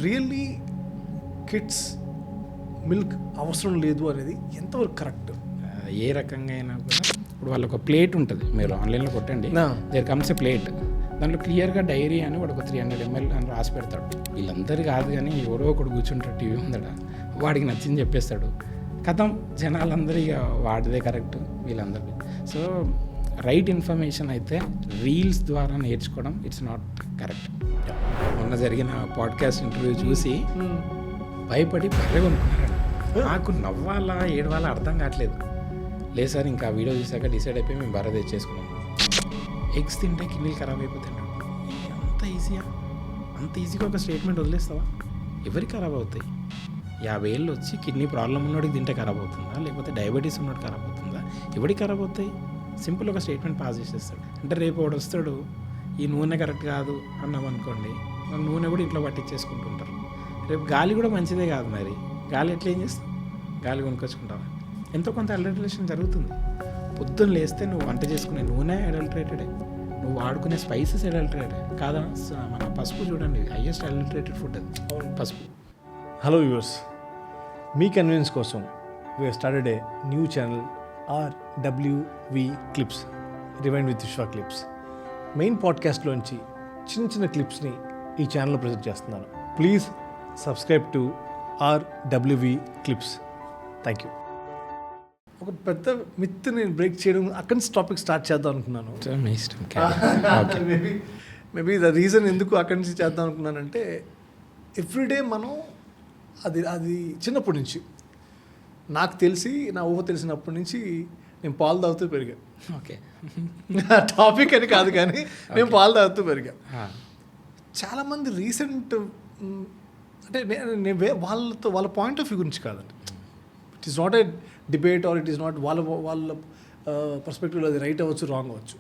Really kids milk అవసరం లేదు అనేది ఎంతవరకు కరెక్ట్? ఏ రకంగా అయినా కూడా ఇప్పుడు వాళ్ళకి ఒక ప్లేట్ ఉంటుంది, మీరు ఆన్లైన్లో కొట్టండి, దేర్ కమ్స్ ఏ ప్లేట్, దాంట్లో క్లియర్గా డైరీ అని వాడు ఒక 300 ml అని రాసి పెడతాడు. వీళ్ళందరూ కాదు కానీ ఎవరో ఒకడు కూర్చుంటాడు టీవీ ఉందట, వాడికి నచ్చింది చెప్పేస్తాడు, కథం జనాలందరూ ఇక వాడిదే కరెక్ట్ వీళ్ళందరికీ. సో రైట్ ఇన్ఫర్మేషన్ అయితే రీల్స్ ద్వారా నేర్చుకోవడం ఇట్స్ నాట్ కరెక్ట్. మొన్న జరిగిన పాడ్కాస్ట్ ఇంటర్వ్యూ చూసి భయపడి బర్రె కొనుక్కున్నారండి. నాకు నవ్వాలా ఏడవాలా అర్థం కావట్లేదు. లేదు సార్ ఇంకా వీడియో చూసాక డిసైడ్ అయిపోయి మేము బర్రె తెచ్చేసుకున్నాం. ఎగ్స్ తింటే కిడ్నీలు ఖరాబ్ అయిపోతాయి. అంత ఈజీగా ఒక స్టేట్మెంట్ వదిలేస్తావా? ఎవరికి ఖరాబ్ అవుతాయి? 50 ఏళ్ళు వచ్చి కిడ్నీ ప్రాబ్లం ఉన్నోడికి తింటే ఖరాబ్ అవుతుందా, లేకపోతే డయాబెటీస్ ఉన్నోడికి ఖరాబ్ అవుతుందా? ఎవరికి ఖరాబ్ అవుతాయి? సింపుల్ ఒక స్టేట్మెంట్ పాస్ చేసేస్తాడు. అంటే రేపు వాడు వస్తాడు, ఈ నూనె కరెక్ట్ కాదు అన్నాం అనుకోండి, మన నూనె కూడా ఇంట్లో పట్టించేసుకుంటుంటారు. రేపు గాలి కూడా మంచిదే కాదు, మరి గాలి ఎట్లా ఏం చేస్తావు? గాలి కొనుక్కొచ్చుకుంటావా? ఎంతో కొంత అడల్టరేషన్ జరుగుతుంది. పొద్దున్న లేస్తే నువ్వు వంట చేసుకునే నూనె అడల్టరేటెడే, నువ్వు వాడుకునే స్పైసెస్ అడల్టరేటెడ్ కాదా? మన పసుపు చూడండి, హైయెస్ట్ అడల్టరేటెడ్ ఫుడ్ అది పసుపు. హలో వ్యూవర్స్, మీ కన్వీనియన్స్ కోసం we started a new channel RWV clips, rewind with విశ్వ క్లిప్స్. మెయిన్ పాడ్కాస్ట్లోంచి చిన్న క్లిప్స్ని ఈ ఛానల్లో ప్రజెంట్ చేస్తున్నాను. Please subscribe to RWV clips. Thank you. ఒక పెద్ద మిత్ నేను బ్రేక్ చేయడం, అక్కడి నుంచి టాపిక్ స్టార్ట్ చేద్దాం అనుకున్నాను. మేబీ ద రీజన్ ఎందుకు అక్కడి నుంచి చేద్దాం అనుకున్నానంటే, ఎవ్రీడే మనం అది చిన్నప్పటి నుంచి నాకు తెలిసి, నా ఊహ తెలిసినప్పటి నుంచి నేను పాలు తాగుతూ పెరిగా. ఓకే, టాపిక్ అని కాదు కానీ నేను పాలు తాగుతూ పెరిగా. చాలామంది రీసెంట్ అంటే నేను వాళ్ళ పాయింట్ ఆఫ్ వ్యూ గురించి కాదండి. It is not a debate or it is not వాళ్ళ పర్స్పెక్టివ్లో అది రైట్ అవ్వచ్చు, రాంగ్ అవ్వచ్చు.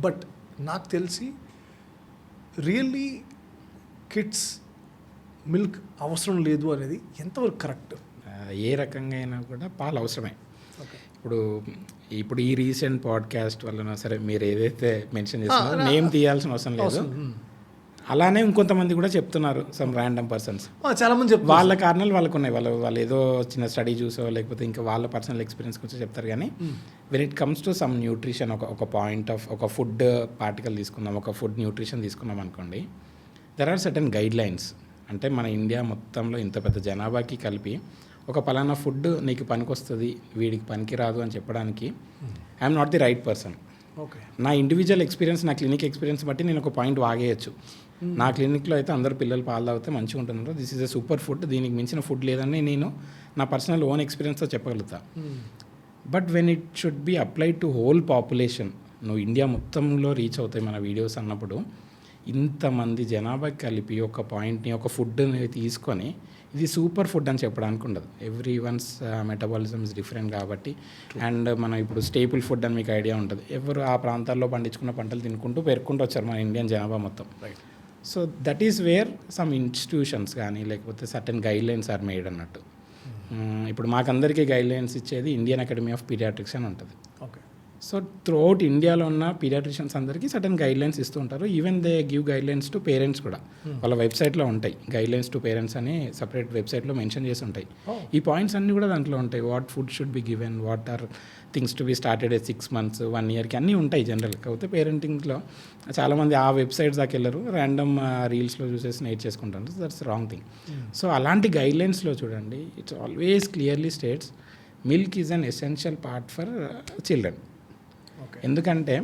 బట్ నాకు తెలిసి రియల్లీ కిడ్స్ మిల్క్ అవసరం లేదు అనేది ఎంతవరకు కరెక్ట్? ఏ రకంగా అయినా కూడా పాలు అవసరమే. ఇప్పుడు ఈ రీసెంట్ పాడ్కాస్ట్ వలన సరే మీరు ఏదైతే మెన్షన్ చేస్తున్నారో నేమ్ తీయాల్సిన అవసరం లేదు. అలానే ఇంకొంతమంది కూడా చెప్తున్నారు, సమ్ ర్యాండమ్ పర్సన్స్ చాలా మంది చెప్తారు. వాళ్ళ కారణాలు వాళ్ళకు ఉన్నాయి, వాళ్ళు ఏదో చిన్న స్టడీ చూసో లేకపోతే ఇంకా వాళ్ళ పర్సనల్ ఎక్స్పీరియన్స్ గురించి చెప్తారు. కానీ when it comes to some nutrition, ఒక పాయింట్ ఆఫ్ ఒక ఫుడ్ పార్టికల్ తీసుకున్నాం, ఒక ఫుడ్ న్యూట్రిషన్ తీసుకున్నాం అనుకోండి, there are certain guidelines. అంటే మన ఇండియా మొత్తంలో ఇంత పెద్ద జనాభాకి కలిపి ఒక పలానా ఫుడ్ నీకు పనికొస్తుంది, వీడికి పనికి రాదు అని చెప్పడానికి I'm not the right person. Okay, నా ఇండివిజువల్ ఎక్స్పీరియన్స్, నా క్లినిక్ ఎక్స్పీరియన్స్ బట్టి నేను ఒక పాయింట్ వాగేయచ్చు. నా క్లినిక్లో అయితే అందరు పిల్లలు పాలు తాగితే మంచిగా ఉంటున్నారు, this is a super food, దీనికి మించిన ఫుడ్ లేదని నేను నా పర్సనల్ ఓన్ ఎక్స్పీరియన్స్తో చెప్పగలుగుతా. But when it should be applied to whole population, నువ్వు ఇండియా మొత్తంలో రీచ్ అవుతాయి మన వీడియోస్ అన్నప్పుడు, ఇంతమంది జనాభాకి కలిపి ఒక పాయింట్ని, ఒక ఫుడ్ని తీసుకొని ఇది సూపర్ ఫుడ్ అని చెప్పడానికి ఉండదు. Every once metabolism is different కాబట్టి. అండ్ మనం ఇప్పుడు స్టేపుల్ ఫుడ్ అని మీకు ఐడియా ఉంటుంది, ఎవరు ఆ ప్రాంతాల్లో పండించుకున్న పంటలు తినుకుంటూ పెరుక్కుంటూ వచ్చారు మన ఇండియన్ జనాభా మొత్తం. Right. So that is where some institutions కానీ లేకపోతే certain guidelines are made అన్నట్టు. ఇప్పుడు మాకందరికీ గైడ్ లైన్స్ ఇచ్చేది ఇండియన్ అకాడమీ ఆఫ్ పీడియాట్రిక్స్ అని ఉంటుంది. ఓకే. సో త్రూఅవుట్ ఇండియాలో ఉన్న పీడియాట్రిషియన్స్ అందరికీ సర్టెన్ గైడ్ లైన్స్ ఇస్తూ ఉంటారు. Even they give guidelines to parents కూడా. వాళ్ళ వెబ్సైట్లో ఉంటాయి గైడ్ లైన్స్ టు పేరెంట్స్ అని, సపరేట్ వెబ్సైట్లో మెన్షన్ చేసి ఉంటాయి. ఈ పాయింట్స్ అన్నీ కూడా దాంట్లో ఉంటాయి. What food should be given, what are things to be started 6 months 1 yearకి అన్నీ ఉంటాయి జనరల్. కాకపోతే పేరెంటింగ్లో చాలామంది ఆ వెబ్సైట్స్ దాకా వెళ్ళరు, ర్యాండమ్ రీల్స్లో చూసేసి నేర్చేసుకుంటారు. That's wrong thing. సో అలాంటి గైడ్ లైన్స్లో చూడండి, it's always clearly states milk is an essential part for children. ఎందుకంటే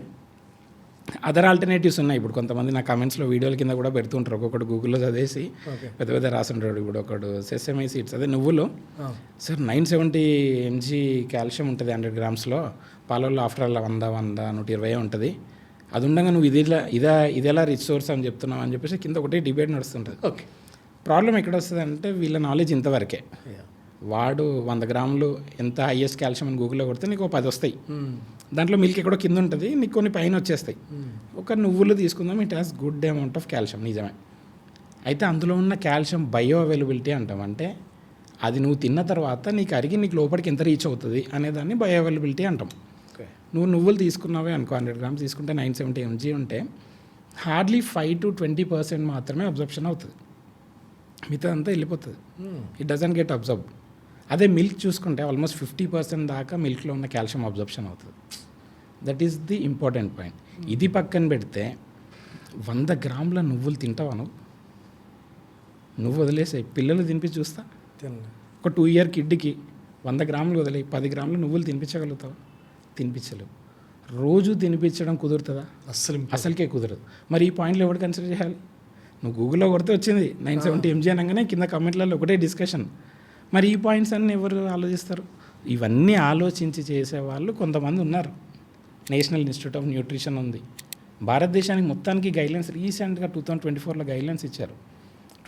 అదర్ ఆల్టర్నేటివ్స్ ఉన్నాయి. ఇప్పుడు కొంతమంది నా కమెంట్స్లో వీడియోల కింద కూడా పెడుతుంటారు, ఒక్కొక్కటి గూగుల్లో చదివేసి పెద్ద పెద్ద రాసుంటాడు. ఇప్పుడు ఒకడు సెసమీ సీడ్స్, అదే నువ్వులు, సార్ 970 mg కాల్షియం ఉంటుంది 100 grams, పాలల్లో ఆఫ్టర్ ఆల్ 100 120 ఉంటుంది, అది ఉండగా నువ్వు ఇది ఎలా రిచ్ సోర్స్ అని చెప్తున్నావు అని చెప్పేసి కింద ఒకటే డిబేట్ నడుస్తుంటుంది. ఓకే, ప్రాబ్లం ఎక్కడ వస్తుంది అంటే వీళ్ళ నాలెడ్జ్ ఇంతవరకే. వాడు 100 grams ఎంత హైయెస్ట్ కాల్షియం అని గూగుల్లో కొడితే నీకు 10 వస్తాయి, దాంట్లో మిల్క్ ఎక్కడో కింద ఉంటుంది, నీకు కొన్ని పైన వచ్చేస్తాయి. ఒక నువ్వులు తీసుకుందాం, it has good amount of calcium, నిజమే. అయితే అందులో ఉన్న కాల్షియం బయో అవైలబిలిటీ అంటాం. అంటే అది నువ్వు తిన్న తర్వాత నీకు అరిగి నీకు లోపలికి ఎంత రీచ్ అవుతుంది అనేదాన్ని బయో అవైలబిలిటీ అంటాం. నువ్వులు తీసుకున్నావే అనుకో, 100 grams తీసుకుంటే 970 mg ఉంటే హార్డ్లీ 5 to 20% మాత్రమే అబ్జర్ప్షన్ అవుతుంది. మిగతా అంతా వెళ్ళిపోతుంది. It doesn't get observe. అదే మిల్క్ చూసుకుంటే ఆల్మోస్ట్ 50% దాకా మిల్క్లో ఉన్న కాల్షియం అబ్జర్ప్షన్ అవుతుంది. That is the important point. ఇది పక్కన పెడితే 100 గ్రాముల నువ్వులు తింటావా నువ్వు వదిలేసే పిల్లలు తినిపించి చూస్తా. ఒక 2 year కిడ్కి 100 గ్రాములు వదిలే 10 గ్రాములు నువ్వులు తినిపించగలుగుతావా? తినిపించలేవు. రోజు తినిపించడం కుదురుతుందా? అసలుకే కుదరదు. మరి ఈ పాయింట్లు ఎవరు కన్సిడర్ చేయాలి? నువ్వు గూగుల్లో కొడితే వచ్చింది 970 mg అనగానే కింద కమెంట్లలో ఒకటే డిస్కషన్. మరి ఈ పాయింట్స్ అన్నీ ఎవరు ఆలోచిస్తారు? ఇవన్నీ ఆలోచించి చేసేవాళ్ళు కొంతమంది ఉన్నారు. నేషనల్ ఇన్స్టిట్యూట్ ఆఫ్ న్యూట్రిషన్ ఉంది. భారతదేశానికి మొత్తానికి గైడ్లైన్స్ రీసెంట్గా 2024లో గైడ్లైన్స్ ఇచ్చారు.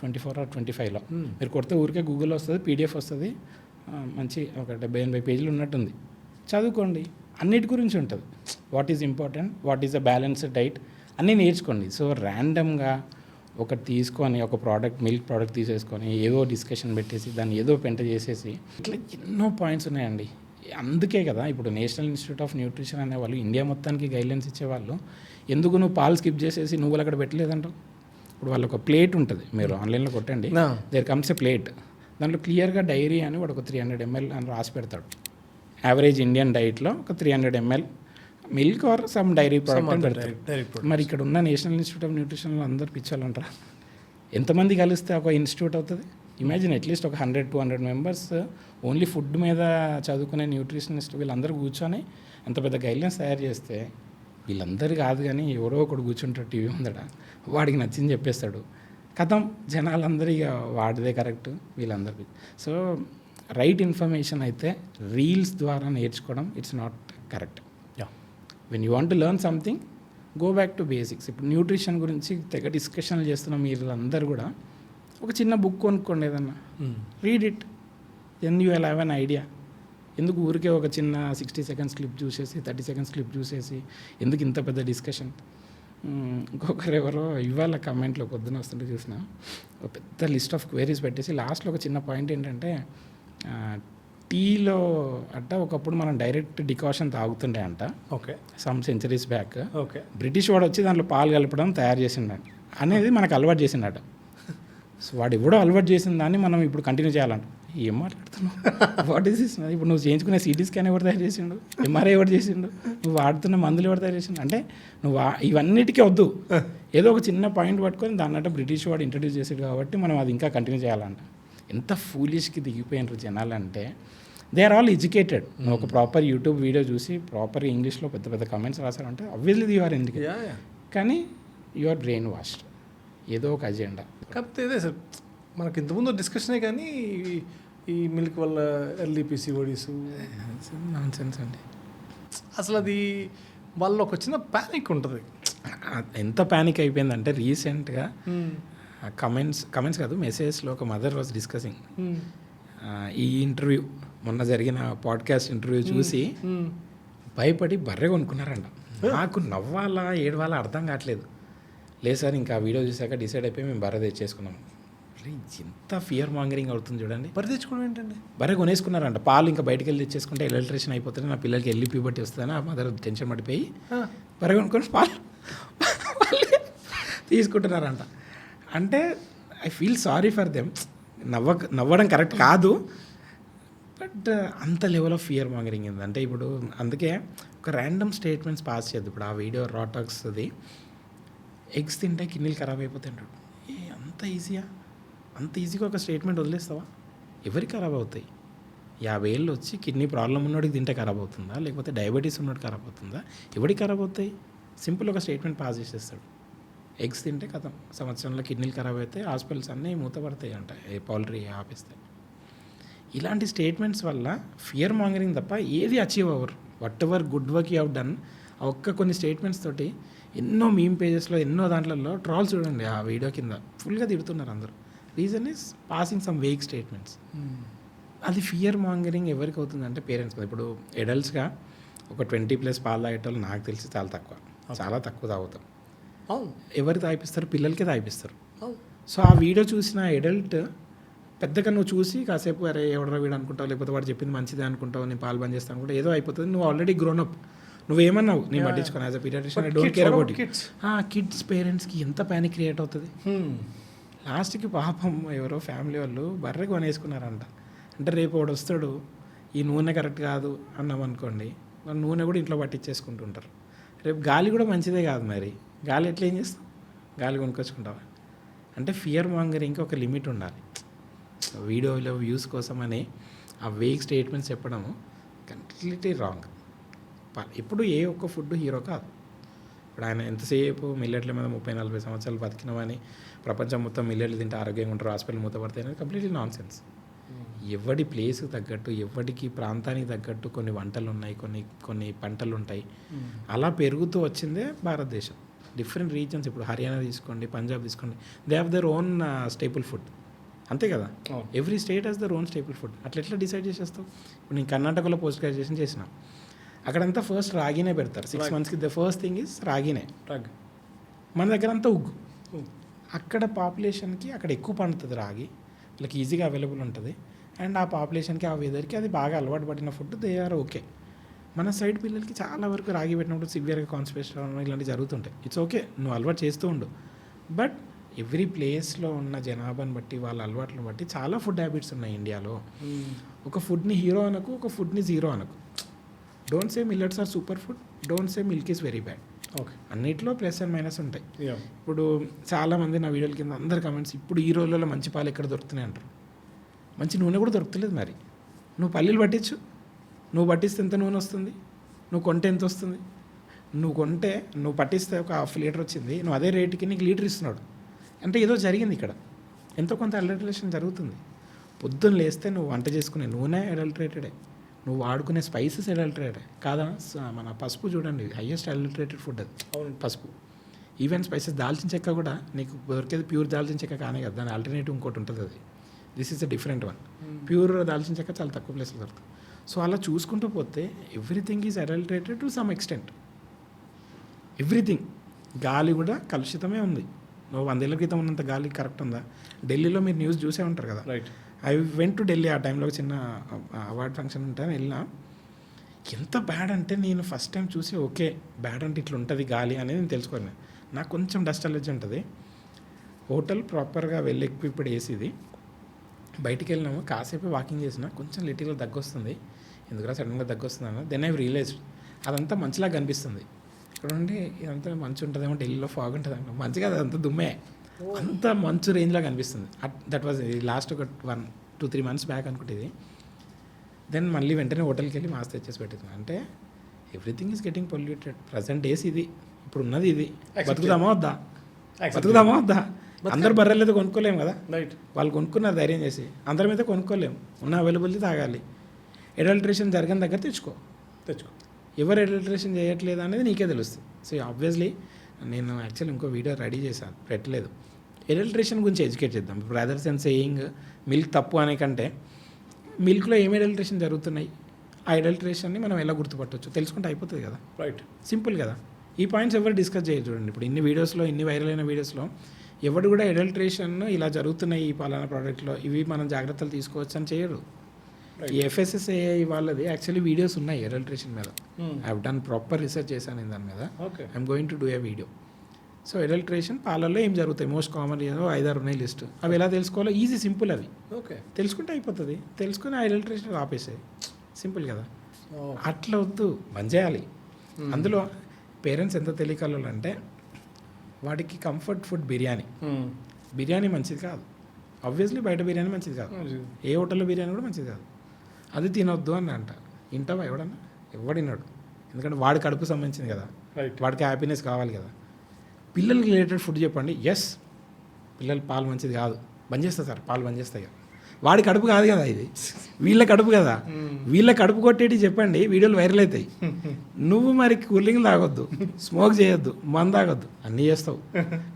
24 or 25లో మీరు కొడితే ఊరికే గూగుల్లో వస్తుంది, PDF వస్తుంది. మంచి ఒక 70-80 పేజీలు ఉన్నట్టుంది. చదువుకోండి, అన్నిటి గురించి ఉంటుంది. What is important, what is a balanced diet అన్నీ నేర్చుకోండి. సో ర్యాండమ్గా ఒకటి తీసుకొని ఒక మిల్క్ ప్రోడక్ట్ తీసేసుకొని ఏదో డిస్కషన్ పెట్టేసి దాన్ని ఏదో పెంట చేసేసి ఇట్లా ఎన్నో పాయింట్స్ ఉన్నాయండి. అందుకే కదా ఇప్పుడు నేషనల్ ఇన్స్టిట్యూట్ ఆఫ్ న్యూట్రిషన్ అనేవాళ్ళు ఇండియా మొత్తానికి గైడ్లైన్స్ ఇచ్చేవాళ్ళు. ఎందుకు నువ్వు పాలు స్కిప్ చేసేసి నువ్వులు అక్కడ పెట్టలేదంటావు? ఇప్పుడు వాళ్ళు ఒక ప్లేట్ ఉంటుంది, మీరు ఆన్లైన్లో కొట్టండి, దేర్ కమ్స్ ఎ ప్లేట్. దాంట్లో క్లియర్గా డైరీ అని వాడు ఒక 300 ml అని రాసి పెడతాడు. యావరేజ్ ఇండియన్ డైట్లో ఒక 300 ml milk or some dairy product అని పెడతారు. మరి ఇక్కడ ఉన్న నేషనల్ ఇన్స్టిట్యూట్ ఆఫ్ న్యూట్రిషన్లో అందరు పిచ్చాలంటారా? ఎంతమంది కలిస్తే ఒక ఇన్స్టిట్యూట్ అవుతుంది? ఇమాజిన్ అట్లీస్ట్ ఒక 100-200 మెంబర్స్ ఓన్లీ ఫుడ్ మీద చదువుకునే న్యూట్రిషనిస్ట్ వీళ్ళందరూ కూర్చొని అంత పెద్ద గైడ్లైన్స్ తయారు చేస్తే వీళ్ళందరూ కాదు కానీ ఎవరో ఒకడు కూర్చుంటాడు టీవీ ముందట, వాడికి నచ్చింది చెప్పేస్తాడు. కథం జనాలందరూ ఇక వాడిదే కరెక్ట్ వీళ్ళందరికీ. సో రైట్ ఇన్ఫర్మేషన్ అయితే రీల్స్ ద్వారా నేర్చుకోవడం it's not correct. When you want to learn something go back to basics. ఇప్పుడు న్యూట్రిషన్ గురించి తెగ డిస్కషన్లు చేస్తున్న మీరు అందరూ కూడా ఒక చిన్న బుక్ కొనుక్కోండి, ఏదన్నా read it, then you will have an idea. ఎందుకు ఊరికే ఒక చిన్న 60 seconds క్లిప్ చూసేసి 30 seconds క్లిప్ చూసేసి ఎందుకు ఇంత పెద్ద డిస్కషన్? ఇంకొకరు ఎవరో ఇవాళ కమెంట్లో పొద్దున వస్తుంటే చూసిన ఒక పెద్ద లిస్ట్ ఆఫ్ క్వైరీస్ పెట్టేసి లాస్ట్లో ఒక చిన్న పాయింట్ ఏంటంటే టీలో అంట ఒకప్పుడు మనం డైరెక్ట్ డికాషన్ తాగుతుండే అంట. Okay, some centuries back. Okay, British వాడు వచ్చి దాంట్లో పాలు కలపడం తయారు చేసిండ అనేది మనకు అలవాటు చేసిండట. సో వాడు ఎవడో అలవాటు చేసిన దాన్ని మనం ఇప్పుడు కంటిన్యూ చేయాలంట. ఏం మాట్లాడుతున్నావు? What is this? ఇప్పుడు నువ్వు చేయించుకునే సిటీ స్కాన్ ఎవరు తయారు చేసిండు? MRI ఎవరు చేసిండు? నువ్వు వాడుతున్న మందులు ఎవరు తయారు చేసిండు? అంటే నువ్వు ఇవన్నిటికీ వద్దు, ఏదో ఒక చిన్న పాయింట్ పట్టుకొని దాన్నట్టు బ్రిటిష్ వాడు ఇంట్రడ్యూస్ చేసాడు కాబట్టి మనం అది ఇంకా కంటిన్యూ చేయాలంట. ఎంత ఫూలిష్కి దిగిపోయినారు జనాలు అంటే దే ఆర్ ఆల్ ఎడ్యుకేటెడ్. నువ్వు ఒక ప్రాపర్ యూట్యూబ్ వీడియో చూసి ప్రాపర్ ఇంగ్లీష్లో పెద్ద పెద్ద కమెంట్స్ రాశారంటే ఆబ్వియస్లీ యూ ఆర్ ఎడ్యుకేటెడ్, కానీ యు ఆర్ బ్రెయిన్ వాష్డ్, ఏదో ఒక అజెండా. కాకపోతే ఇదే సార్ మనకి ఇంతకుముందు డిస్కషనే, కానీ ఈ మిల్క్ వల్ల ఎర్లీ PCODs నాన్ సెన్స్ అండి. అసలు అది వాళ్ళలో ఒక చిన్న ప్యానిక్ ఉంటుంది. ఎంత ప్యానిక్ అయిపోయిందంటే రీసెంట్గా కమెంట్స్ కాదు మెసేజ్లో ఒక మదర్ వాజ్ డిస్కసింగ్ ఈ ఇంటర్వ్యూ, మొన్న జరిగిన పాడ్కాస్ట్ ఇంటర్వ్యూ చూసి భయపడి బర్రె కొనుక్కున్నారంట. నాకు నవ్వాలా ఏడవాలా అర్థం కావట్లేదు. లేదు సార్ ఇంకా వీడియో చూసాక డిసైడ్ అయిపోయి మేము బర్రె తెచ్చేసుకున్నాం. ఎంత ఫియర్ మాంగరింగ్ అవుతుంది చూడండి. బర్రె తెచ్చుకోవడం ఏంటండి? బర్రె కొనేసుకున్నారంట. పాలు ఇంకా బయటకు వెళ్ళి తెచ్చేసుకుంటే ఎలక్ట్రిషన్ అయిపోతుంది, నా పిల్లలకి వెళ్ళి ప్యూబర్టీ వస్తుందని ఆ మదర్ టెన్షన్ పడిపోయి బర్రె కొనుక్కొని పాలు తీసుకుంటున్నారంట. అంటే I feel sorry for them. నవ్వడం కరెక్ట్ కాదు, బట్ అంత లెవెల్ ఆఫ్ ఫియర్ మాంగరింగ్ ఉంది. అంటే ఇప్పుడు అందుకే ఒక ర్యాండమ్ స్టేట్మెంట్స్ పాస్ చేయద్దు. ఇప్పుడు ఆ వీడియో రాటాక్స్ది ఎగ్స్ తింటే కిడ్నీలు ఖరాబ్ అయిపోతుంటాడు. అంత ఈజీగా ఒక స్టేట్మెంట్ వదిలేస్తావా? ఎవరికి ఖరాబ్ అవుతాయి? 50 ఏళ్ళు వచ్చి కిడ్నీ ప్రాబ్లం ఉన్నోడికి తింటే ఖరాబ్ అవుతుందా, లేకపోతే డయాబెటీస్ ఉన్నోడికి ఖరాబ్ అవుతుందా? ఎవరికి ఖరాబ్ అవుతాయి? సింపుల్ ఒక స్టేట్మెంట్ పాస్ చేసేస్తాడు. ఎగ్స్ తింటే కథం, సంవత్సరంలో కిడ్నీలు ఖరాబ్ అయితే హాస్పిటల్స్ అన్నీ మూతపడతాయి అంట, పౌల్ట్రీ ఆపిస్తాయి. ఇలాంటి స్టేట్మెంట్స్ వల్ల ఫియర్ మాంగరింగ్ తప్ప ఏది అచీవ్ అవ్వరు. What ever good work you have done, ఆ ఒక్క కొన్ని స్టేట్మెంట్స్ తోటి ఎన్నో మీమ్ పేజెస్లో ఎన్నో దాంట్లలో ట్రాల్స్ చూడండి, ఆ వీడియో కింద ఫుల్గా తిడుతున్నారు అందరూ. Reason is passing some vague statements. అది ఫియర్ మాంగరింగ్ ఎవరికి అవుతుందంటే పేరెంట్స్. ఇప్పుడు అడల్ట్స్గా ఒక 20+ పాలు తాగేటోళ్ళు నాకు తెలిసి చాలా తక్కువ తాగుతాం. ఎవరు తాగిపిస్తారు? పిల్లలకే తాగిపిస్తారు. సో ఆ వీడియో చూసిన అడల్ట్ పెద్దగా నువ్వు చూసి కాసేపు అరే ఎవడరా వీడు అనుకుంటావు, లేకపోతే వాడు చెప్పింది మంచిదే అనుకుంటావు, నేను పాలు బంద్ చేస్తాను అనుకుంటా, ఏదో అయిపోతుంది. నువ్వు ఆల్రెడీ గ్రోన్ అప్, నువ్వేమన్నావు నేను పట్టించుకోను. As a paediatrician I don't care about it. Kids పేరెంట్స్కి ఎంత ప్యానిక్ క్రియేట్ అవుతుంది. లాస్ట్కి పాపం ఎవరో ఫ్యామిలీ వాళ్ళు బర్రె కొనేసుకున్నారంట. అంటే రేపు వాడు వస్తాడు, ఈ నూనె కరెక్ట్ కాదు అన్నాం అనుకోండి, వాళ్ళు నూనె కూడా ఇంట్లో పట్టించేసుకుంటుంటారు. రేపు గాలి కూడా మంచిదే కాదు, మరి గాలి ఎట్లా ఏం చేస్తాం, గాలి కొనుక్కొచ్చుకుంటావా? అంటే ఫియర్ మాంగరింగ్కి ఒక లిమిట్ ఉండాలి. వీడియోలో వ్యూస్ కోసమని ఆ వేగ్ స్టేట్మెంట్స్ చెప్పడము కంప్లీట్లీ రాంగ్. ఇప్పుడు ఏ ఒక్క ఫుడ్ హీరో కాదు. ఇప్పుడు ఆయన ఎంతసేపు మిల్లెట్ల మీద 30-40 సంవత్సరాలు బతికినామని ప్రపంచం మొత్తం మిల్లెట్లు తింటే ఆరోగ్యంగా ఉంటారు, హాస్పిటల్ మూతపడతాయి అనేది కంప్లీట్లీ నాన్ సెన్స్. ఎవడి ప్లేస్కి తగ్గట్టు, ఎవడికి ప్రాంతానికి తగ్గట్టు కొన్ని వంటలు ఉన్నాయి, కొన్ని పంటలు ఉంటాయి. అలా పెరుగుతూ వచ్చిందే భారతదేశం. డిఫరెంట్ రీజన్స్, ఇప్పుడు హర్యానా తీసుకోండి, పంజాబ్ తీసుకోండి, they have their own staple food. అంతే కదా, every state has their own staple food. అట్లా ఎట్లా డిసైడ్ చేసేస్తావు? ఇప్పుడు నేను కర్ణాటకలో పోస్ట్ గ్రాడ్యుయేషన్ చేసిన, అక్కడంతా ఫస్ట్ రాగినే పెడతారు 6 monthsకి. ద ఫస్ట్ థింగ్ ఈజ్ రాగినే. మన దగ్గర అంతా ఉగ్గు. అక్కడ పాపులేషన్కి అక్కడ ఎక్కువ పండుతుంది రాగి, వాళ్ళకి ఈజీగా అవైలబుల్ ఉంటుంది. అండ్ ఆ పాపులేషన్కి, ఆ వెదర్కి అది బాగా అలవాటు పడిన ఫుడ్, దే ఆర్ ఓకే. మన సైడ్ పిల్లలకి చాలా వరకు రాగి పెట్టినప్పుడు సివియర్గా కాన్స్టిపేషన్ ఇలాంటివి జరుగుతుంటాయి. ఇట్స్ ఓకే, నువ్వు అలవాటు చేస్తూ ఉండు. బట్ ఎవ్రీ ప్లేస్లో ఉన్న జనాభాని బట్టి, వాళ్ళ అలవాట్లను బట్టి చాలా ఫుడ్ హ్యాబిట్స్ ఉన్నాయి ఇండియాలో. ఒక ఫుడ్ని హీరో అనకు, ఒక ఫుడ్ని జీరో అనకు. Don't say millets are super food, don't say milk is very bad. Okay, అన్నిట్లో ప్లస్ అండ్ మైనస్ ఉంటాయి. ఇప్పుడు చాలామంది నా వీడియోల కింద అందరు కమెంట్స్, ఇప్పుడు ఈ రోజుల్లో మంచి పాలు ఎక్కడ దొరుకుతున్నాయి అంటారు. మంచి నూనె కూడా దొరుకుతలేదు. మరి నువ్వు పల్లీలు పట్టించు, నువ్వు పట్టిస్తే ఎంత నూనె వస్తుంది, నువ్వు కొంటే ఎంత వస్తుంది? నువ్వు పట్టిస్తే ఒక 1/2 లీటర్ వచ్చింది, నువ్వు అదే రేటుకి నీకు లీటర్ ఇస్తున్నాడు అంటే ఏదో జరిగింది ఇక్కడ, ఎంతో కొంత అడల్టరేషన్ జరుగుతుంది. పొద్దున్న లేస్తే నువ్వు వంట చేసుకునే నూనె అడల్టరేటెడే, నువ్వు వాడుకునే స్పైసెస్ అడల్టరేటెడ్ కాదా? మన పసుపు చూడండి, హైయెస్ట్ అడల్టరేటెడ్ ఫుడ్ అది. అవును, పసుపు. ఈవెన్ స్పైసెస్, దాల్చిన చెక్క కూడా నీకు దొరికేది ప్యూర్ దాల్చిన చెక్క కానే కదా, దాని ఆల్టర్నేటివ్ ఇంకోటి ఉంటుంది, అది this is a different one. Pure దాల్చిన చెక్క చాలా తక్కువ ప్లేస్లో దొరుకుతుంది. సో అలా చూసుకుంటూ పోతే everything is adulterated to some extent. Everything. గాలి కూడా కలుషితమే ఉంది. నువ్వు 100 ఏళ్ల క్రితం ఉన్నంత గాలి కరెక్ట్ ఉందా? ఢిల్లీలో మీరు న్యూస్ చూసే ఉంటారు కదా. Right. I went to Delhi. ఆ టైంలో చిన్న అవార్డ్ ఫంక్షన్ ఉంటే వెళ్ళినా. ఎంత బ్యాడ్ అంటే నేను ఫస్ట్ టైం చూసి ఓకే బ్యాడ్ అంటే ఇట్లా ఉంటుంది గాలి అనేది నేను తెలుసుకోను. నాకు కొంచెం డస్ట్ అలర్జీ ఉంటుంది. హోటల్ ప్రాపర్గా వెల్ ఎక్విప్డ్ ఏసీది. బయటికి వెళ్ళినాము, కాసేపు వాకింగ్ చేసినా కొంచెం లిటిల్గా దగ్గొస్తుంది. ఎందుకురా సడన్గా దగ్గొస్తుంది అన్న. దెన్ ఐ రియలైజ్డ్ అదంతా మంచిలా కనిపిస్తుంది. ఇక్కడ ఉండి ఇదంతా మంచు ఉంటుందేమో, ఢిల్లీలో ఫాగ్ ఉంటుంది అంటే మంచి కాదు, అదంతా దుమ్మే. అంత మంచు రేంజ్లో కనిపిస్తుంది. దట్ వాజ్ లాస్ట్ ఒక 1-2-3 months బ్యాక్ అనుకుంటుంది. దెన్ మళ్ళీ వెంటనే హోటల్కి వెళ్ళి మాస్క్ తెచ్చేసి పెట్టింది. అంటే everything is getting polluted. Present days ఇది, ఇప్పుడు ఉన్నది ఇది. బతుకుదామా వద్దా? అందరు బర్రెలు అయితే కొనుక్కోలేము కదా. రైట్. వాళ్ళు కొనుక్కున్నారు ధైర్యం చేసి, అందరం అయితే కొనుక్కోలేము. ఉన్న అవైలబిలిటీ తాగాలి. అడల్టరేషన్ జరగని దగ్గర తెచ్చుకో. ఎవరు అడల్టరేషన్ చేయట్లేదు అనేది నీకే తెలుస్తుంది. సో ఆబ్వియస్లీ నేను యాక్చువల్లీ ఇంకో వీడియో రెడీ చేశాను, పెట్టలేదు. అడల్టరేషన్ గురించి ఎడ్యుకేట్ చేద్దాం. ఇప్పుడు అదర్ సెన్స్ సేయింగ్ మిల్క్ తప్పు అనే కంటే మిల్క్లో ఏమి అడల్టరేషన్ జరుగుతున్నాయి, ఆ అడల్టరేషన్ని మనం ఎలా గుర్తుపట్టవచ్చు తెలుసుకుంటే అయిపోతుంది కదా. రైట్. సింపుల్ కదా. ఈ పాయింట్స్ ఎవరు డిస్కస్ చేయరు. చూడండి, ఇప్పుడు ఇన్ని వీడియోస్లో, ఇన్ని వైరల్ అయిన వీడియోస్లో ఎవరు కూడా అడల్టరేషన్ ఇలా జరుగుతున్నాయి ఈ పలానా ప్రోడక్ట్లో, ఇవి మనం జాగ్రత్తలు తీసుకోవచ్చు అని చేయరు. ఈ FSSAI వాళ్ళది యాక్చువల్లీ వీడియోస్ ఉన్నాయి అడల్టరేషన్ మీద. I have done proper research చేశాను దాని మీద. I'm going to do a video. So adulteration పాలల్లో ఏం జరుగుతాయి, మోస్ట్ కామన్ ఏదో 5-6 ఉన్నాయి లిస్ట్. అవి ఎలా తెలుసుకోవాలో ఈజీ, సింపుల్. అవి ఓకే తెలుసుకుంటే అయిపోతుంది. తెలుసుకుని ఆ అడల్టరేషన్ ఆపేసాయి. సింపుల్ కదా. అట్లా వద్దు, బంద్ చేయాలి. అందులో పేరెంట్స్ ఎంత తెలియకలు అంటే, వాడికి కంఫర్ట్ ఫుడ్ బిర్యానీ మంచిది కాదు. ఆబ్వియస్లీ బయట బిర్యానీ మంచిది కాదు, ఏ హోటల్లో బిర్యానీ కూడా మంచిది కాదు. అది తినొద్దు అని అంట. వింటావా ఎవడన్నా? ఎవడినాడు? ఎందుకంటే వాడి కడుపు సంబంధించింది కదా, వాడికి హ్యాపీనెస్ కావాలి కదా. పిల్లలకి రిలేటెడ్ ఫుడ్ చెప్పండి. ఎస్, పిల్లలు పాలు మంచిది కాదు, బంద్ చేస్తా సార్, పాలు బంద్ చేస్తాయి కదా. వాడి కడుపు కాదు కదా ఇది, వీళ్ళ కడుపు కదా. వీళ్ళ కడుపు కొట్టేటి చెప్పండి, వీడియోలు వైరల్ అవుతాయి. నువ్వు మరి కూలింగ్ తాగొద్దు, స్మోక్ చేయొద్దు, మందు తాగొద్దు, అన్నీ చేస్తావు,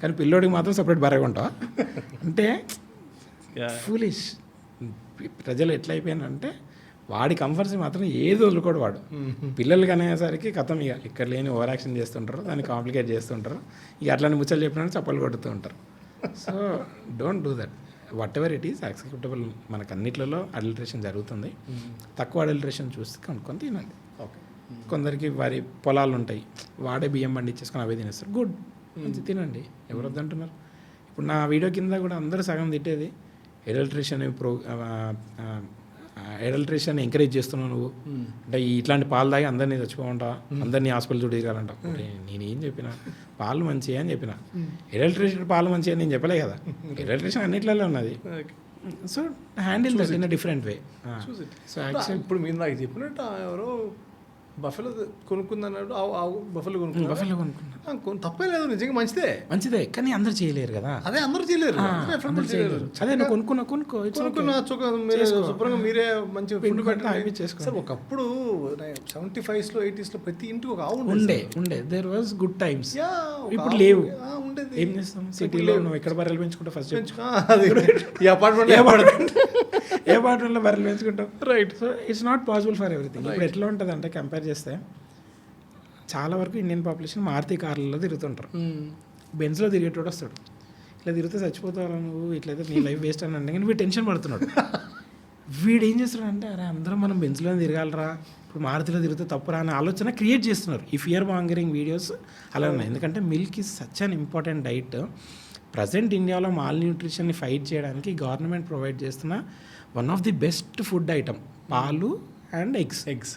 కానీ పిల్లోడికి మాత్రం సపరేట్ బర్రెగా ఉంటావా అంటే ఫూలిష్. ప్రజలు ఎట్లా అయిపోయినంటే వాడి కంఫర్ట్స్ మాత్రం ఏది వదులుకోడు వాడు. పిల్లలకి అనేసరికి కథం ఇక ఇక్కడ లేని ఓవర్ యాక్షన్ చేస్తుంటారు, దాన్ని కాంప్లికేట్ చేస్తుంటారు. ఇక అట్లాంటి ముచ్చలు చెప్పినా చప్పలు కొడుతూ ఉంటారు. So don't do that. What ever it is acceptable. మనకు అన్నిట్లలో అడల్టరేషన్ జరుగుతుంది. తక్కువ అడల్టరేషన్ చూసి కొనుక్కొని తినండి. ఓకే. కొందరికి వారి పొలాలు ఉంటాయి, వాడే బియ్యం పండించేసుకొని అవే తినేస్తారు. గుడ్, మంచి తినండి, ఎవరు వద్దంటున్నారు. ఇప్పుడు నా వీడియో కింద కూడా అందరూ సగం తిట్టేది ఎడల్ట్రేషన్ ఎంకరేజ్ చేస్తున్నావు నువ్వు, అంటే ఇట్లాంటి పాలు తాగి అందరినీ చచ్చిపోమంటావా, అందరినీ హాస్పిటల్ చూడాలంటావు. నేనేం చెప్పిన, పాలు మంచిగా అని చెప్పిన. ఎడల్ట్రేషన్ పాలు మంచిగా నేను చెప్పలే కదా, ఎడల్ట్రేషన్ అన్నిట్లలో ఉన్నది. So handle that in a different way. So actual ఇప్పుడు మీరు నాకు చెప్పినట్టు ఎవరో బఫెలో కొనుక్కుందన్నాడు, బఫెలో కొనుక్కున్నాను, తప్పే లేదు, నిజంగా మంచిదే, కానీ అందరూ చేయలేరు కదా. అదే అందరూ చేయలేరు. అదే నువ్వు కొనుక్కున్నా శుభ్రంగా మీరే మంచి ఫుడ్ పెట్టండి. సార్ ఒకప్పుడు 75s లో 80s లో ప్రతి ఇంటికి ఒక ఆవు ఉండే దేర్ వాజ్ గుడ్ టైమ్స్. ఇప్పుడు లేవు. ఏం చేస్తాం, సిటీలో నువ్వు ఎక్కడ బర్రెలు పెంచుకుంటావు, ఫస్ట్ ఏ అపార్ట్మెంట్లో బర్రెలు పెంచుకుంటావు, right. So it's not possible for everything. ఇప్పుడు ఎట్లా ఉంటుంది అంటే కంపేర్ చేస్తే చాలా వరకు ఇండియన్ పాపులేషన్ మారుతి కార్లలో తిరుగుతుంటారు. బెంజ్లో తిరిగేటోడు వస్తాడు, ఇట్లా తిరిగితే చచ్చిపోతావు నువ్వు, ఇట్లయితే నీ లైఫ్ వేస్ట్ అని అంటే కానీ వీడు టెన్షన్ పడుతున్నాడు. వీడు ఏం చేస్తున్నాడు అంటే అరే అందరం మనం బెంజ్లో తిరగాలరా, ఇప్పుడు మారుతిలో తిరిగితే తప్పురా అనే ఆలోచన క్రియేట్ చేస్తున్నారు. ఈ ఫియర్ మాంగరింగ్ వీడియోస్ అలా ఉన్నాయి. ఎందుకంటే milk is such an important diet. Present ఇండియాలో మాల్ న్యూట్రిషన్ని ఫైట్ చేయడానికి గవర్నమెంట్ ప్రొవైడ్ చేస్తున్న one of the best food item పాలు అండ్ ఎగ్స్.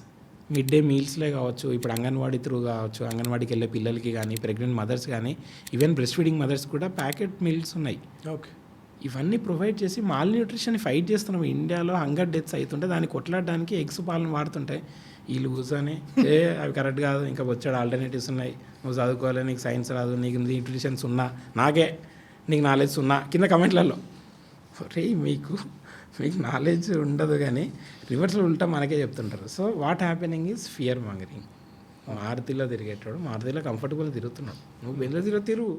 మిడ్ డే మీల్స్లే కావచ్చు, ఇప్పుడు అంగన్వాడీ త్రూ కావచ్చు, అంగన్వాడీకి వెళ్ళే పిల్లలకి కానీ, ప్రెగ్నెంట్ మదర్స్ కానీ, ఈవెన్ బ్రెస్ట్ ఫీడింగ్ మదర్స్ కూడా ప్యాకెట్ మీల్స్ ఉన్నాయి. ఓకే, ఇవన్నీ ప్రొవైడ్ చేసి మాల్ న్యూట్రిషన్ని ఫైట్ చేస్తున్నాం. ఇండియాలో హంగర్ డెత్స్ అవుతుంటే దాన్ని కొట్లాడడానికి ఎగ్స్ పాలను వాడుతుంటాయి. వీళ్ళు కూర్చొని అవి కరెక్ట్ కాదు, ఇంకా వచ్చాడు ఆల్టర్నేటివ్స్ ఉన్నాయి, నువ్వు చదువుకోవాలి, నీకు సైన్స్ రాదు, నీకు న్యూట్రిషన్స్ ఉన్నా, నీకు నాలెడ్జ్ ఉన్నా కింద కమెంట్లలో. రే మీకు నాలెడ్జ్ ఉండదు కానీ రివర్స్లో ఉల్టా మనకే చెప్తుంటారు. So what happening is fear mongering. మారుతిలో తిరిగేటాడు, మారుతిలో కంఫర్టబుల్ తిరుగుతున్నాడు, నువ్వు బెంజ్లో తిరుగు.